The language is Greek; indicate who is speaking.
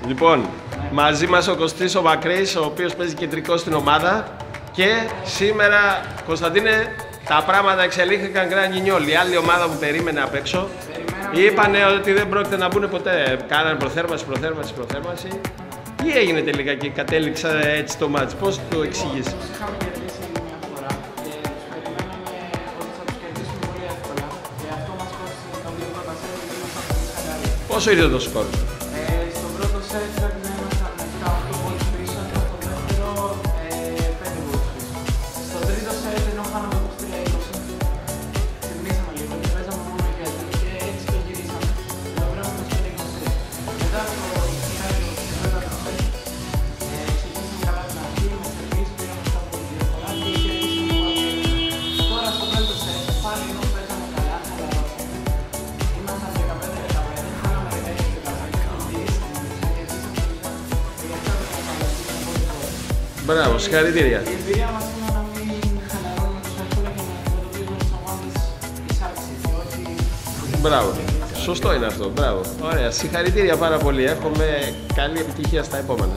Speaker 1: Λοιπόν, μαζί μας ο Κωστής ο Μακρύς, ο οποίος παίζει κεντρικό στην ομάδα. Και σήμερα, Κωνσταντίνε, τα πράγματα εξελίχθηκαν γκρανινιόλ. Η άλλη ομάδα που περίμενε απ' έξω είπανε ότι δεν πρόκειται να μπουν ποτέ. Κάνανε προθέρμανση. Τι έγινε τελικά και κατέληξα έτσι το μάτς, πώς το εξήγεις?
Speaker 2: Είχαμε κερδίσει μια φορά και τους περιμέναμε ότι θα τους κερδίσουμε πολύ εύκολα και αυτό μας κόστησε το 2-4 και ήμασταν πολύ χαλαροί.
Speaker 1: Πόσο ήρθε το σκορ?
Speaker 2: Στον πρώτο σετ πρέπει να ήμασταν 7-8 πόντους πίσω και στο δεύτερο 5 πόντους πίσω. Στο τρίτο σετ ενώ χάναμε 23-20, ξυπνήσαμε λίγο και παίζαμε μόνο κέντρο και έτσι το γυρίσαμε. Το βρέμαμε στο 20. Μετά το χειράκι και το τέταρτο σετ ξεκίνησαμε καλά την αρχή, με σερβίς πήραμε στα πολύ διαφορά και κερδίσαμε πάλι. Τώρα στο πέμπτο σετ πάλι ενώ παίζαμε καλά, χαλαρώσαμε. Ήμασταν 15-15, χάναμε 16-15 και γυρίσαμε και κερδίσαμε και γι' αυτό έπρεπε να παλέψουμε πολύ τώρα.
Speaker 1: Μπράβο, συγχαρητήρια.
Speaker 2: Η εμπειρία μας είναι να μην χαλαρώνουμε τους εύκολα και να αντιμετωπίζουμε τις ομάδες εισάξεις και όχι...
Speaker 1: Μπράβο. Σωστό είναι αυτό, μπράβο. Ωραία, συγχαρητήρια πάρα πολύ. Εύχομαι καλή επιτυχία στα επόμενα.